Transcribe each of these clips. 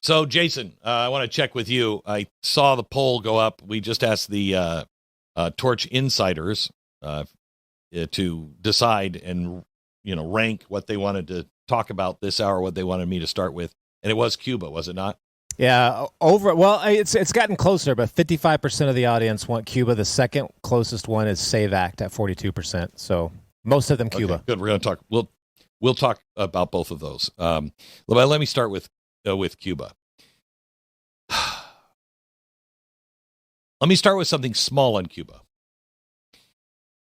So, Jason, I want to check with you. I saw the poll go up. We just asked the Torch insiders to decide and rank what they wanted to talk about this hour, what they wanted me to start with, and it was Cuba, was it not? Yeah, it's gotten closer, but 55% of the audience want Cuba. The second closest one is Save Act at 42%. So most of them Cuba. Okay, good. We're going to talk. We'll talk about both of those. Let me start with Cuba. Let me start with something small on Cuba.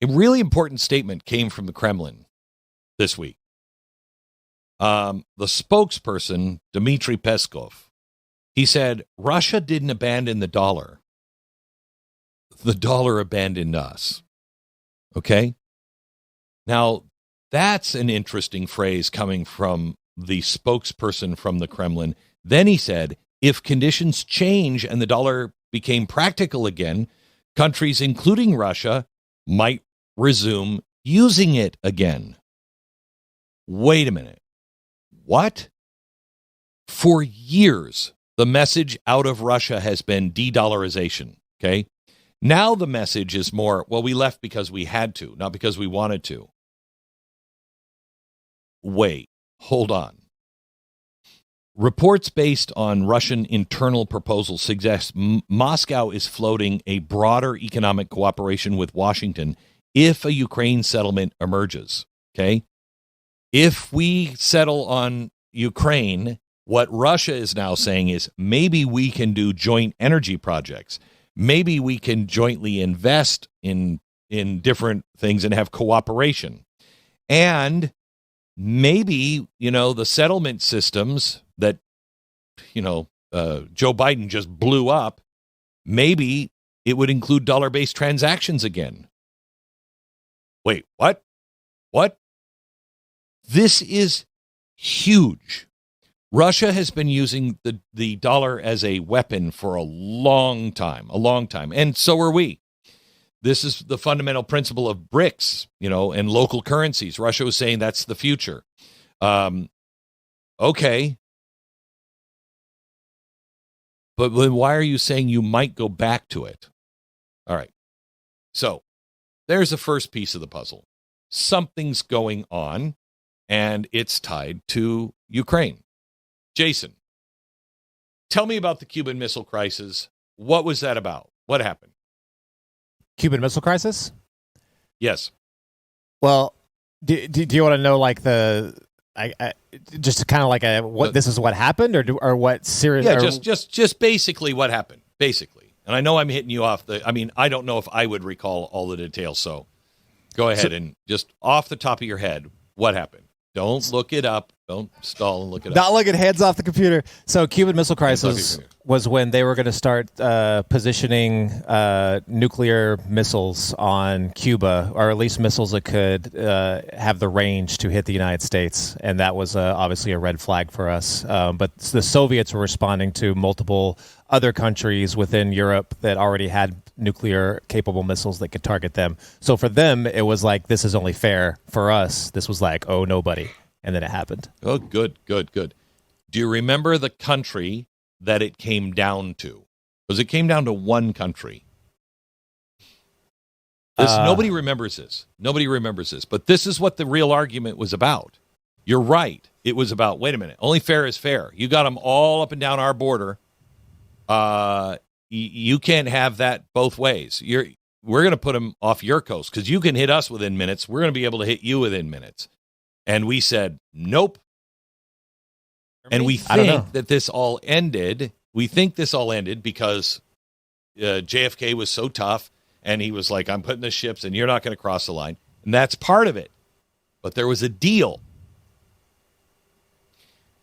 A really important statement came from the Kremlin this week. The spokesperson, Dmitry Peskov, he said, Russia didn't abandon the dollar. The dollar abandoned us. Okay? Now, that's an interesting phrase coming from the spokesperson from the Kremlin. Then he said, if conditions change and the dollar became practical again, countries, including Russia, might resume using it again. Wait a minute. What? For years, the message out of Russia has been de-dollarization, okay? Now the message is more, well, we left because we had to, not because we wanted to. Wait, hold on. Reports based on Russian internal proposals suggest Moscow is floating a broader economic cooperation with Washington if a Ukraine settlement emerges, okay? If we settle on Ukraine, what Russia is now saying is maybe we can do joint energy projects. Maybe we can jointly invest in different things and have cooperation. And maybe, the settlement systems that, Joe Biden just blew up, maybe it would include dollar-based transactions again. Wait, what? What? This is huge. Russia has been using the dollar as a weapon for a long time, and so are we. This is the fundamental principle of BRICS, and local currencies. Russia was saying that's the future. Okay. But then why are you saying you might go back to it? All right. So there's the first piece of the puzzle. Something's going on, and it's tied to Ukraine. Jason, tell me about the Cuban Missile Crisis. What was that about? What happened? Cuban Missile Crisis? Yes. Well, do you want to know like just kind of like this is what happened or what serious? Yeah, just basically what happened, basically. And I know I'm hitting you off I don't know if I would recall all the details, so go ahead and just off the top of your head, what happened? Don't look it up. Don't stall and look it up. Not looking heads off the computer. So Cuban Missile Crisis was when they were going to start positioning nuclear missiles on Cuba, or at least missiles that could have the range to hit the United States. And that was obviously a red flag for us. But the Soviets were responding to multiple other countries within Europe that already had nuclear-capable missiles that could target them. So for them, it was like, this is only fair. For us, this was like, oh, nobody. And then it happened. Oh, good. Do you remember the country that it came down to? Because it came down to one country. Nobody remembers this. But this is what the real argument was about. You're right. It was about, wait a minute, only fair is fair. You got them all up and down our border. You can't have that both ways. We're going to put them off your coast because you can hit us within minutes. We're going to be able to hit you within minutes. And we said, nope. And we think that this all ended. We think this all ended because JFK was so tough and he was like, I'm putting the ships and you're not going to cross the line. And that's part of it. But there was a deal.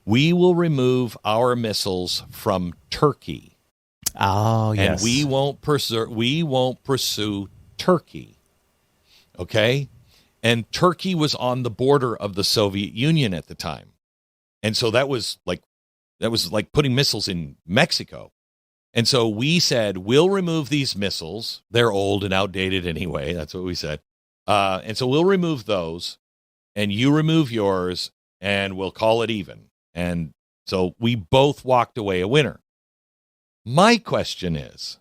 We will remove our missiles from Turkey. Oh, yes. And we won't pursue Turkey. Okay? And Turkey was on the border of the Soviet Union at the time. And so that was like putting missiles in Mexico. And so we said, we'll remove these missiles. They're old and outdated anyway. That's what we said. And so we'll remove those, and you remove yours, and we'll call it even. And So we both walked away a winner. My question is,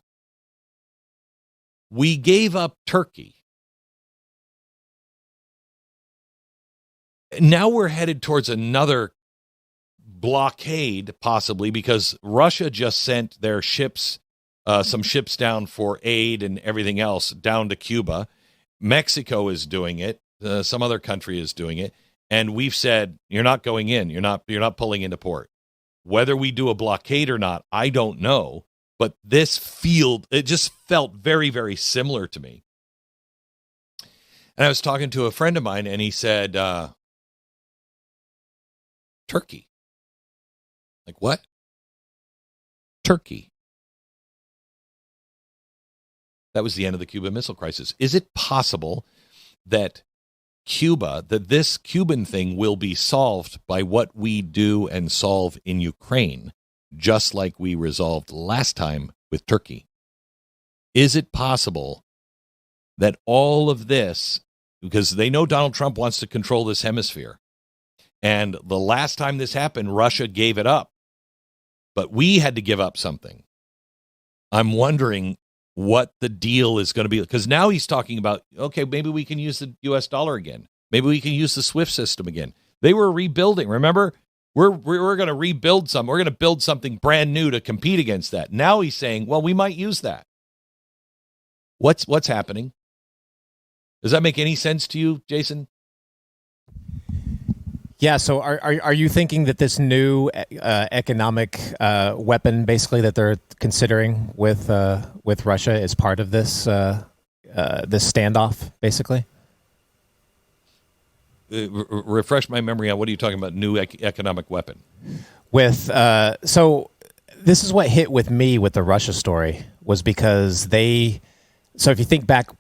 we gave up Turkey. Now we're headed towards another blockade, possibly, because Russia just sent their ships, some ships down for aid and everything else down to Cuba. Mexico is doing it. Some other country is doing it. And we've said, you're not going in. You're not pulling into port. Whether we do a blockade or not, I don't know. But it just felt very, very similar to me. And I was talking to a friend of mine, and he said, Turkey. Like, what? Turkey. That was the end of the Cuban Missile Crisis. Is it possible that this Cuban thing will be solved by what we do and solve in Ukraine, just like we resolved last time with Turkey? Is it possible that all of this, because they know Donald Trump wants to control this hemisphere, and the last time this happened, Russia gave it up, but we had to give up something. I'm wondering what the deal is going to be, because now he's talking about, okay, maybe we can use the U.S. dollar again. Maybe we can use the SWIFT system again. They were rebuilding. Remember, we're going to rebuild some. We're going to build something brand new to compete against that. Now he's saying, well, we might use that. What's happening? Does that make any sense to you, Jason? Yeah. So are you thinking that this new economic weapon, basically, that they're considering with Russia, is part of this this standoff, basically? Refresh my memory on what are you talking about? New economic weapon. So this is what hit with me with the Russia story, was because so if you think back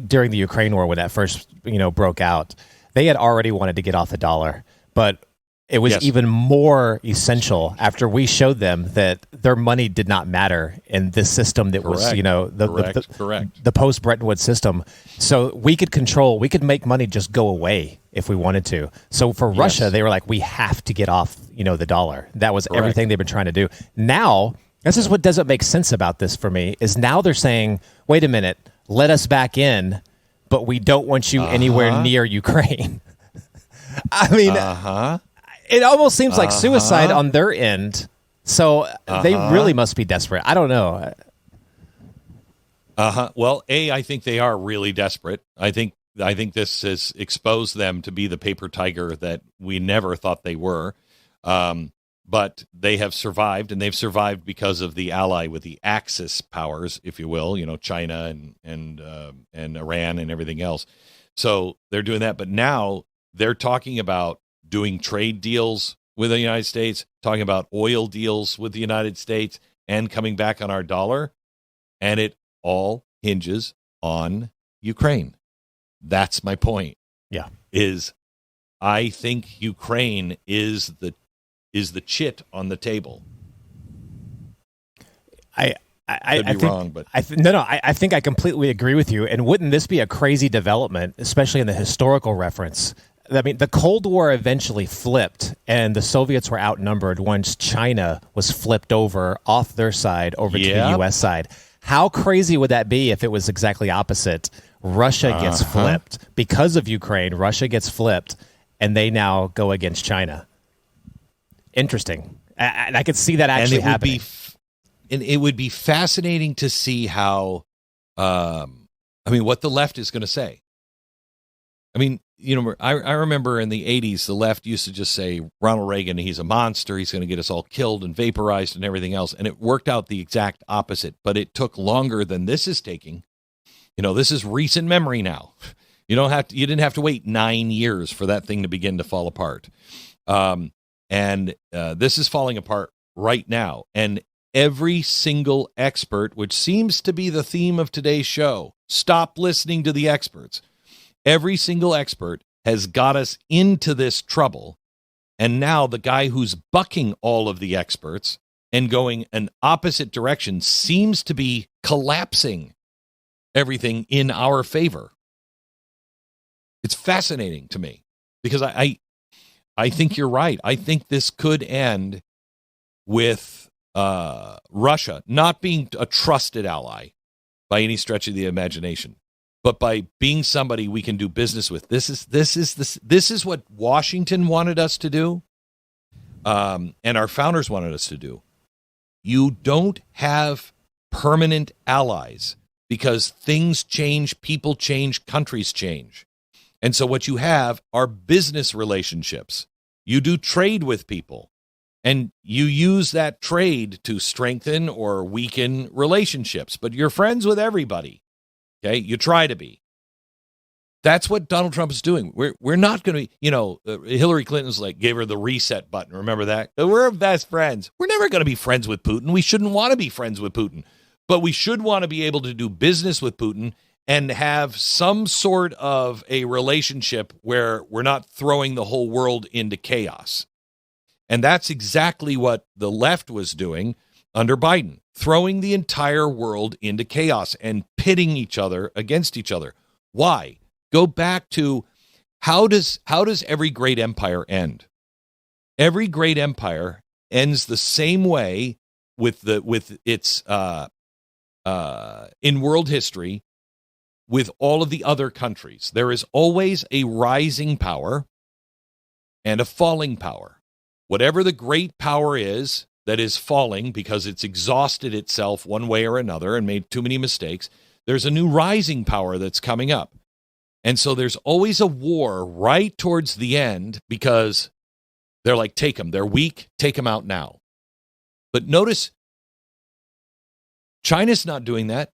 during the Ukraine war, when that first broke out, they had already wanted to get off the dollar. But it was even more essential after we showed them that their money did not matter in this system that was, the post-Bretton Woods system. So we could make money just go away if we wanted to. So for Russia, they were like, we have to get off, the dollar. That was everything they've been trying to do. Now, this is what doesn't make sense about this for me, is now they're saying, wait a minute, let us back in, but we don't want you anywhere near Ukraine. I mean, it almost seems like suicide on their end. So they really must be desperate. I don't know. Well, I think they are really desperate. I think this has exposed them to be the paper tiger that we never thought they were. But they have survived, and they've survived because of the ally with the Axis powers, if you will, China and Iran and everything else. So they're doing that. But now they're talking about doing trade deals with the United States, talking about oil deals with the United States, and coming back on our dollar. And it all hinges on Ukraine. That's my point. Yeah. I think Ukraine is the chit on the table. I think, wrong, but I think I completely agree with you. And wouldn't this be a crazy development, especially in the historical reference? I mean, the Cold War eventually flipped, and the Soviets were outnumbered once China was flipped over off their side over to the U.S. side. How crazy would that be if it was exactly opposite? Russia gets flipped because of Ukraine. Russia gets flipped, and they now go against China. Interesting. And I could see that actually happening. And it would be fascinating to see how, what the left is going to say. I mean, I remember in the 80s, the left used to just say, Ronald Reagan, he's a monster. He's going to get us all killed and vaporized and everything else. And it worked out the exact opposite. But it took longer than this is taking. This is recent memory now. You didn't have to wait 9 years for that thing to begin to fall apart. And this is falling apart right now. And every single expert, which seems to be the theme of today's show, stop listening to the experts. Every single expert has got us into this trouble. And now the guy who's bucking all of the experts and going an opposite direction seems to be collapsing everything in our favor. It's fascinating to me because I think you're right. I think this could end with Russia not being a trusted ally by any stretch of the imagination, but by being somebody we can do business with. This is what Washington wanted us to do, and our founders wanted us to do. You don't have permanent allies because things change, people change, countries change. And so what you have are business relationships. You do trade with people, and you use that trade to strengthen or weaken relationships. But you're friends with everybody. Okay? You try to be. That's what Donald Trump is doing. We're not going to, Hillary Clinton's gave her the reset button. Remember that? We're best friends. We're never going to be friends with Putin. We shouldn't want to be friends with Putin. But we should want to be able to do business with Putin and have some sort of a relationship where we're not throwing the whole world into chaos. And that's exactly what the left was doing under Biden, throwing the entire world into chaos and pitting each other against each other. Why? Go back to how does every great empire end? Every great empire ends the same way with its in world history with all of the other countries. There is always a rising power and a falling power. Whatever the great power is that is falling because it's exhausted itself one way or another and made too many mistakes, there's a new rising power that's coming up. And so there's always a war right towards the end because they're like, take them. They're weak. Take them out now. But notice China's not doing that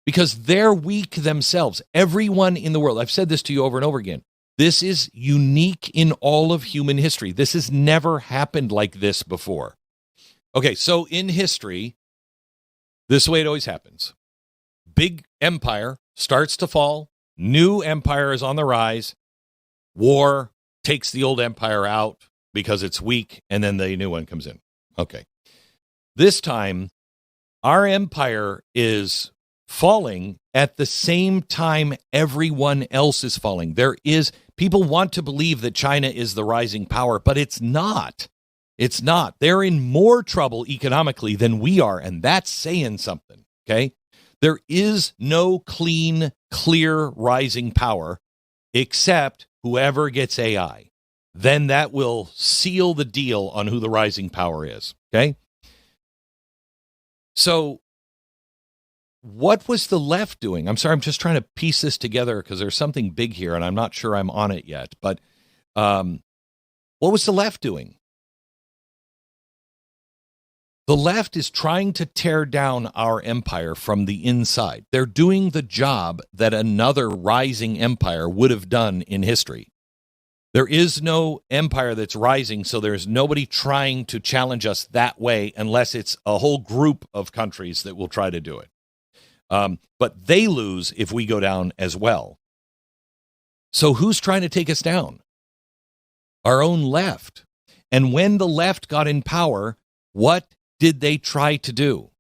because they're weak themselves. Everyone in the world, I've said this to you over and over again, this is unique in all of human history. This has never happened like this before. Okay, so in history, this is the way it always happens. Big empire starts to fall. New empire is on the rise. War takes the old empire out because it's weak, and then the new one comes in. Okay. This time, our empire is falling at the same time everyone else is falling. People want to believe that China is the rising power, but it's not. It's not. They're in more trouble economically than we are, and that's saying something, okay? There is no clean, clear rising power except whoever gets AI. Then that will seal the deal on who the rising power is, okay? So what was the left doing? I'm sorry, I'm just trying to piece this together because there's something big here, and I'm not sure I'm on it yet. But what was the left doing? The left is trying to tear down our empire from the inside. They're doing the job that another rising empire would have done in history. There is no empire that's rising, so there's nobody trying to challenge us that way unless it's a whole group of countries that will try to do it. But they lose if we go down as well. So who's trying to take us down? Our own left. And when the left got in power, what did they try to do?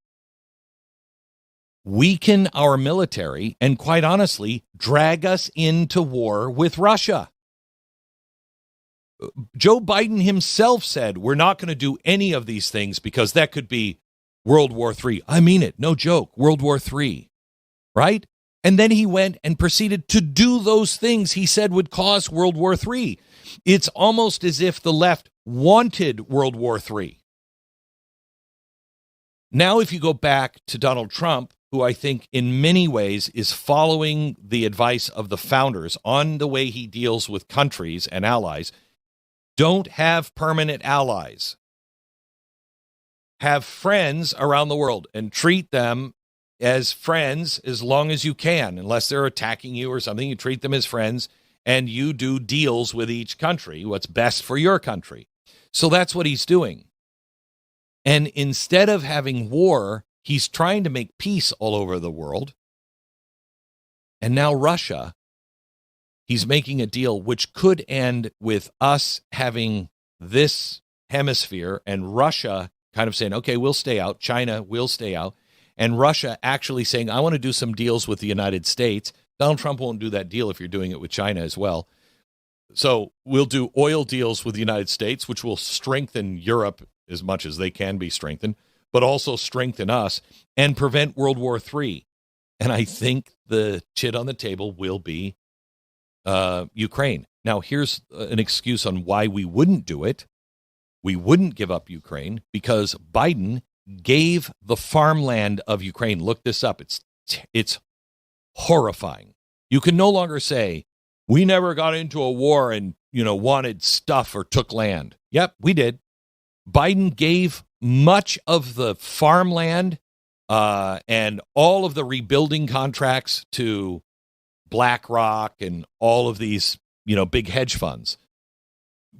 Weaken our military and, quite honestly, drag us into war with Russia. Joe Biden himself said, we're not going to do any of these things because that could be World War III. I mean it. No joke. World War III. Right? And then he went and proceeded to do those things he said would cause World War III. It's almost as if the left wanted World War III. Now, if you go back to Donald Trump, who I think in many ways is following the advice of the founders on the way he deals with countries and allies, don't have permanent allies. Have friends around the world and treat them as friends as long as you can. Unless they're attacking you or something, you treat them as friends and you do deals with each country, what's best for your country. So that's what he's doing. And instead of having war, he's trying to make peace all over the world. And now Russia, he's making a deal which could end with us having this hemisphere and Russia kind of saying, okay, we'll stay out. China will stay out. And Russia actually saying, I want to do some deals with the United States. Donald Trump won't do that deal if you're doing it with China as well. So we'll do oil deals with the United States, which will strengthen Europe as much as they can be strengthened, but also strengthen us and prevent World War III. And I think the chit on the table will be Ukraine. Now, here's an excuse on why we wouldn't do it. We wouldn't give up Ukraine because Biden gave the farmland of Ukraine. Look this up. It's horrifying. You can no longer say, we never got into a war and, wanted stuff or took land. Yep, we did. Biden gave much of the farmland and all of the rebuilding contracts to BlackRock and all of these, big hedge funds.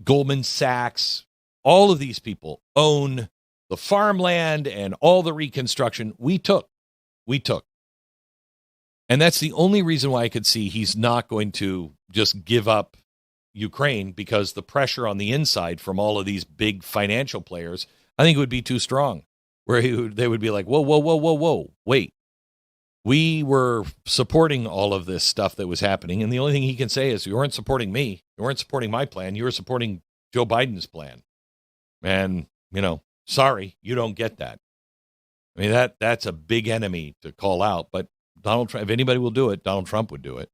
Goldman Sachs, all of these people own the farmland and all the reconstruction we took. And that's the only reason why I could see he's not going to just give up Ukraine, because the pressure on the inside from all of these big financial players, I think it would be too strong, where they would be like, whoa, wait. We were supporting all of this stuff that was happening, and the only thing he can say is, you weren't supporting me. You weren't supporting my plan. You were supporting Joe Biden's plan. And, sorry, you don't get that. I mean, that's a big enemy to call out, but Donald Trump, if anybody will do it, Donald Trump would do it.